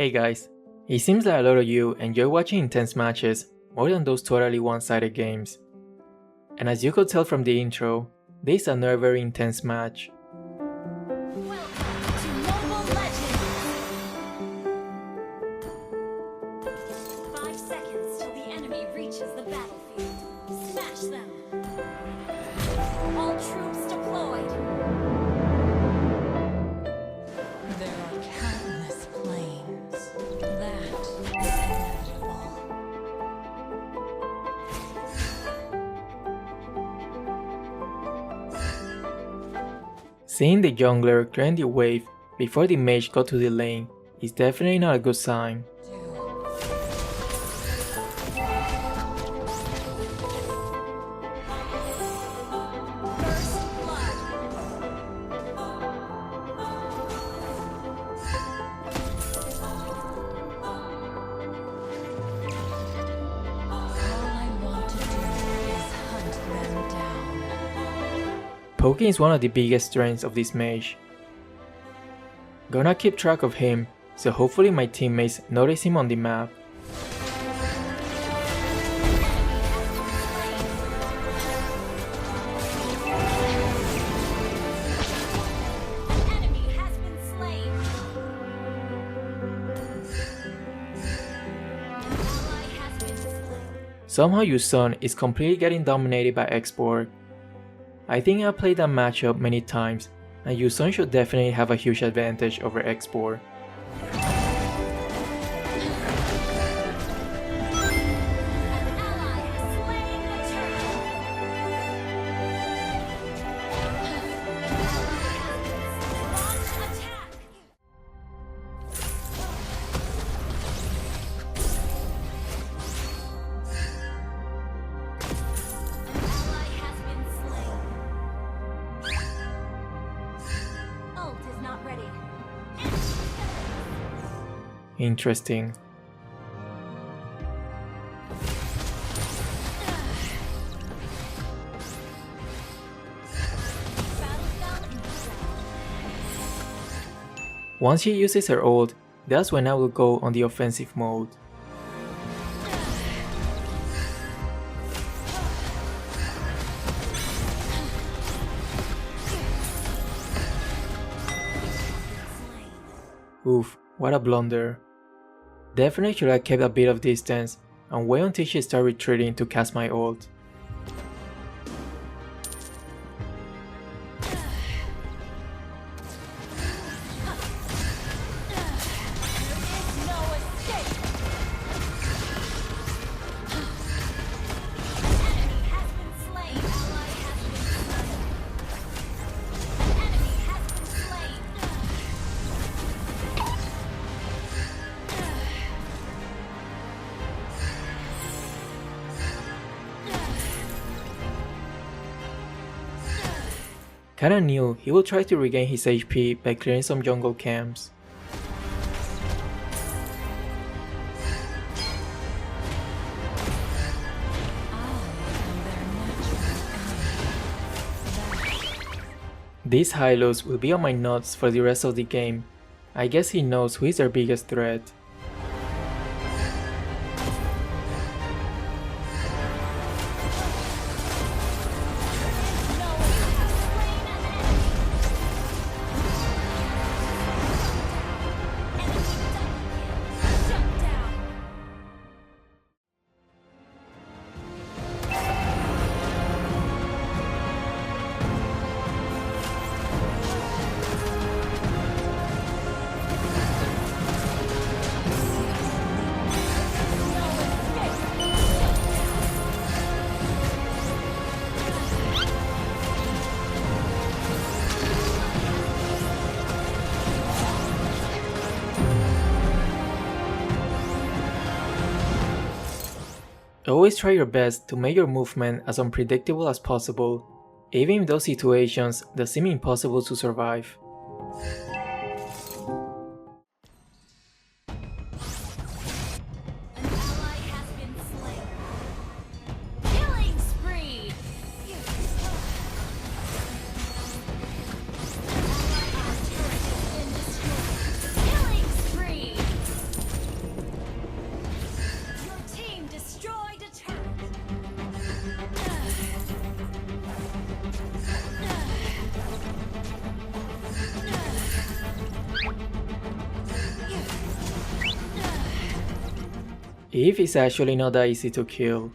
Hey guys, it seems like a lot of you enjoy watching intense matches more than those totally one-sided games. And as you could tell from the intro, this is another very intense match. Seeing the jungler clearing the wave before the mage got to the lane is definitely not a good sign. Poking is one of the biggest strengths of this mage. Gonna keep track of him, so hopefully my teammates notice him on the map. Somehow Yusun is completely getting dominated by Export. I think I played that matchup many times, and Yusun should definitely have a huge advantage over Export. Interesting. Once she uses her ult, that's when I will go on the offensive mode. Oof, what a blunder. Definitely should have kept a bit of distance and wait until she started retreating to cast my ult. Kinda knew he will try to regain his HP by clearing some jungle camps. These Hylos will be on my nuts for the rest of the game. I guess he knows who is their biggest threat. Always try your best to make your movement as unpredictable as possible, even in those situations that seem impossible to survive. Eve is actually not that easy to kill.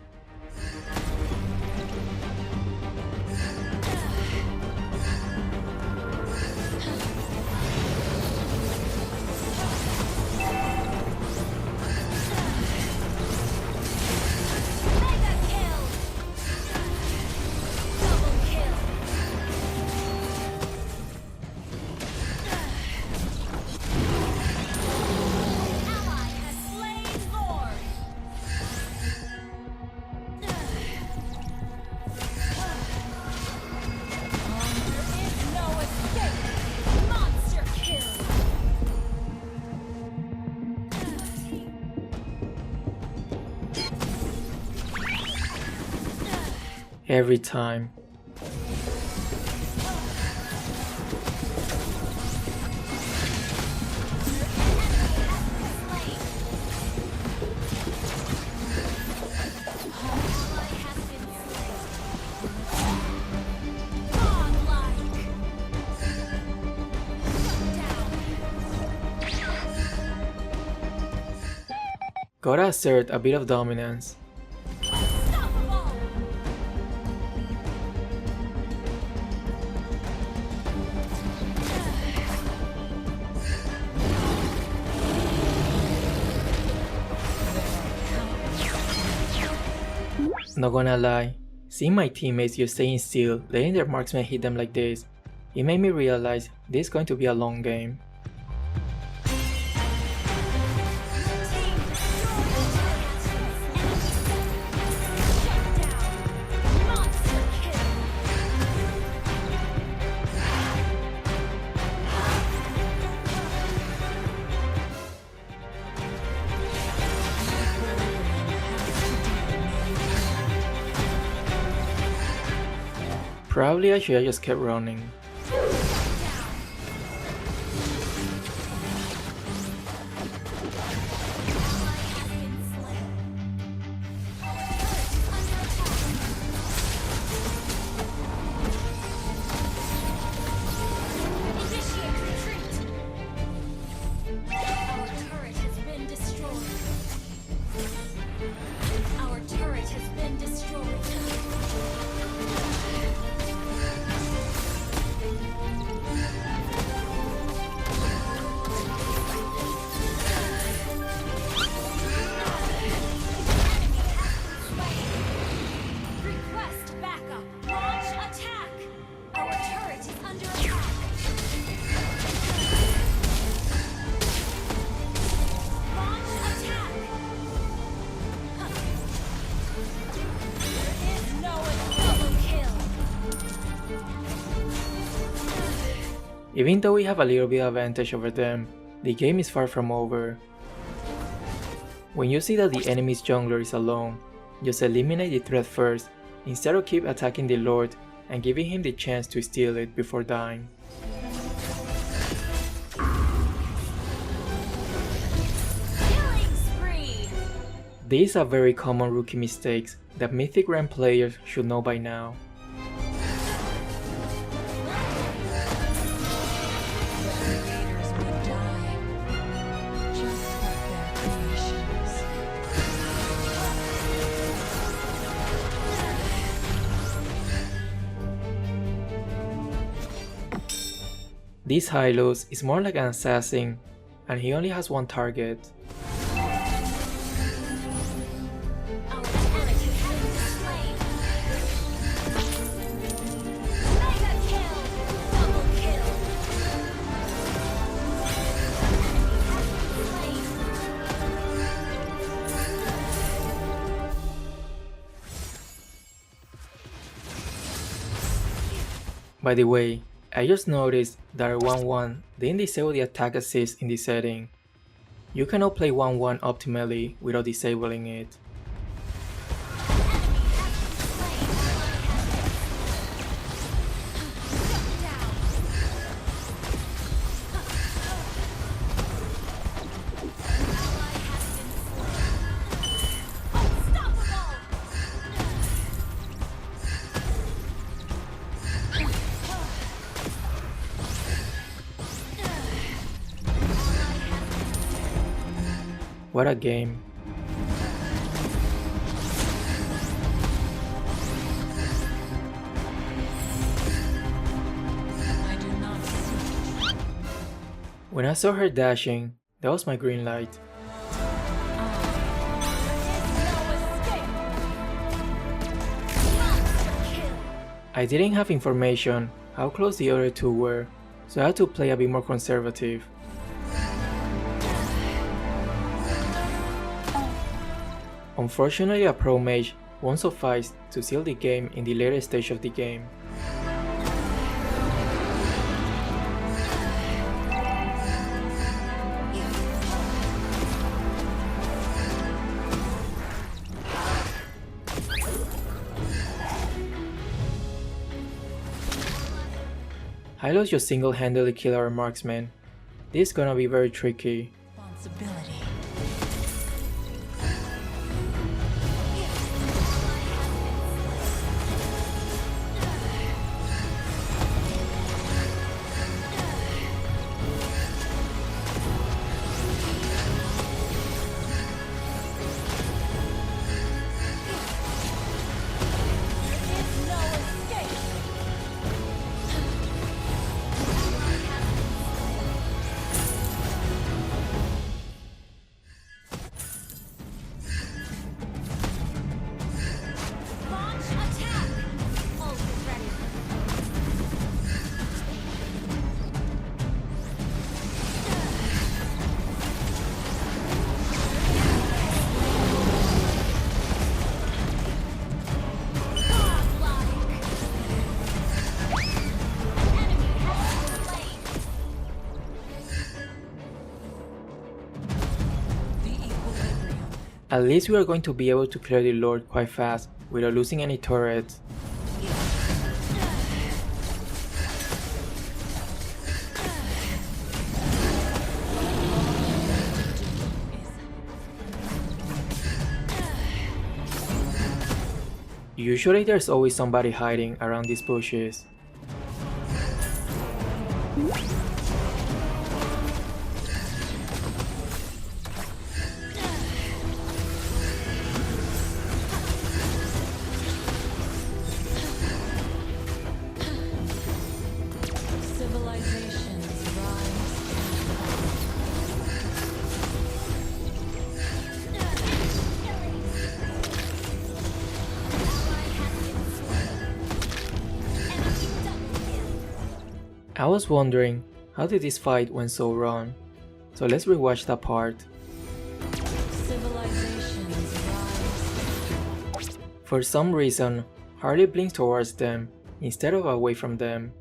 Every time. Gotta assert a bit of dominance. Not gonna lie, seeing my teammates just staying still, letting their marksmen hit them like this, it made me realize this is going to be a long game. Probably I should have just kept running. Even though we have a little bit of advantage over them, the game is far from over. When you see that the enemy's jungler is alone, just eliminate the threat first, instead of keep attacking the Lord and giving him the chance to steal it before dying. These are very common rookie mistakes that Mythic rank players should know by now. This Hylos is more like an assassin, and he only has one target. By the way, I just noticed that our 1-1 didn't disable the attack assist in the setting. You cannot play 1-1 optimally without disabling it. What a game. When I saw her dashing, that was my green light. I didn't have information how close the other two were, so I had to play a bit more conservative. Unfortunately, a pro mage won't suffice to seal the game in the later stage of the game. Hylos just single-handedly kill our marksman. This is gonna be very tricky. At least we are going to be able to clear the Lord quite fast without losing any turrets. Usually there's always somebody hiding around these bushes. I was wondering, how did this fight went so wrong? So let's rewatch that part. For some reason, Harley blinks towards them instead of away from them.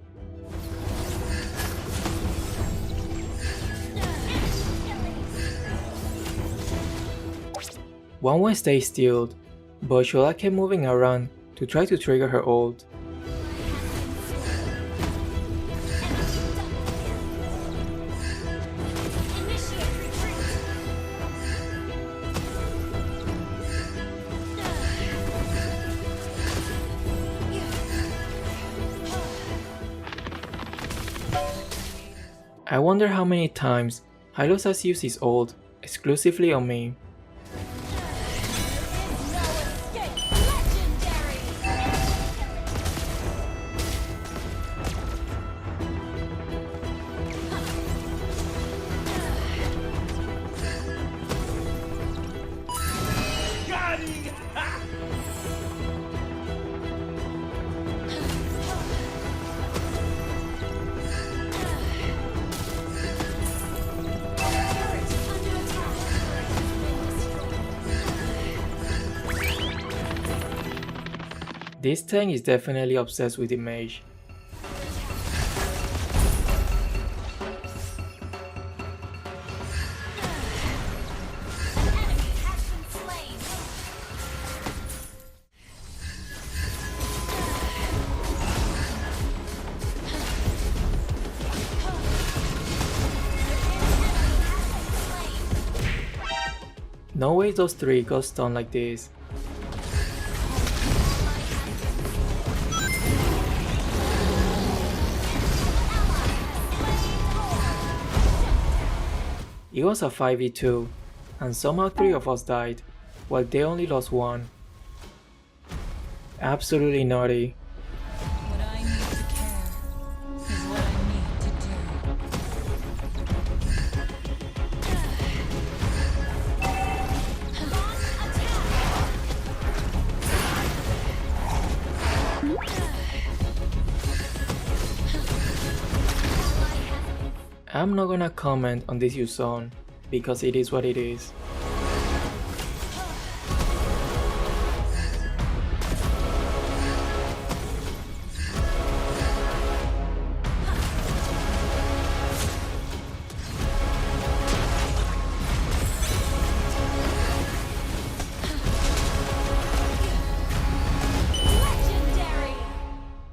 One stays still, but Shola kept moving around to try to trigger her ult. I wonder how many times Hylos has used his ult exclusively on me. This tank is definitely obsessed with the mage. No way those three got stunned like this. It was a 5v2, and somehow 3 of us died, while they only lost 1. Absolutely naughty. What I need to care is what I need to do. I'm not gonna comment on this Yuzon, because it is what it is.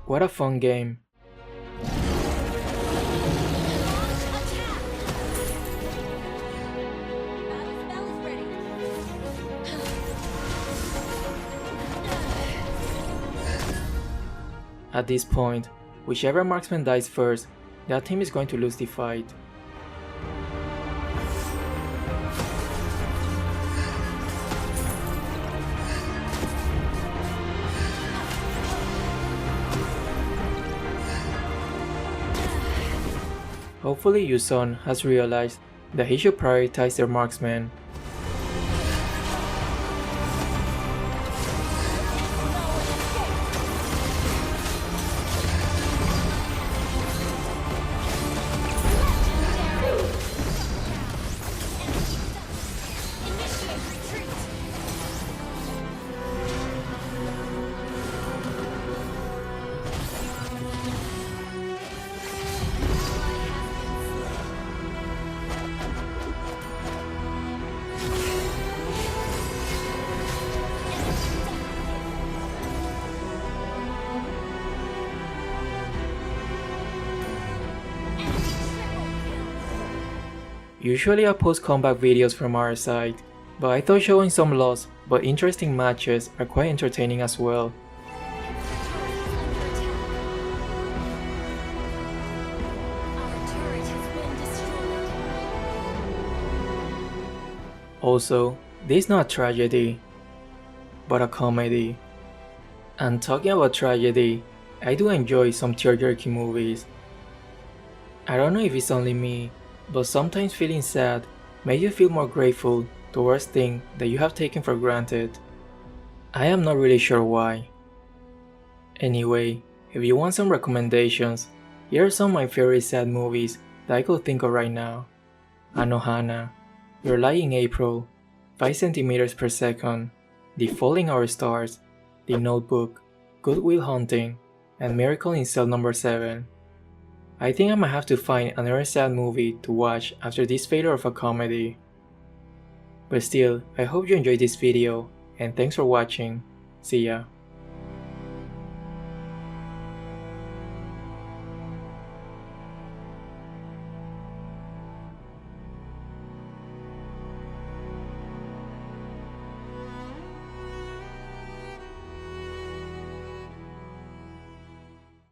What a fun game. At this point, whichever marksman dies first, that team is going to lose the fight. Hopefully Yuzon has realized that he should prioritize their marksman. Usually I post comeback videos from our side, but I thought showing some loss but interesting matches are quite entertaining as well. Also, this is not a tragedy, but a comedy. And talking about tragedy, I do enjoy some tearjerky movies. I don't know if it's only me, but sometimes feeling sad makes you feel more grateful towards things that you have taken for granted. I am not really sure why. Anyway, if you want some recommendations, here are some of my favorite sad movies that I could think of right now. Anohana, Your Lie in April, 5 centimeters per second, The Falling Our Stars, The Notebook, Good Will Hunting, and Miracle in Cell Number 7. I think I might have to find another sad movie to watch after this failure of a comedy. But still, I hope you enjoyed this video, and thanks for watching. See ya.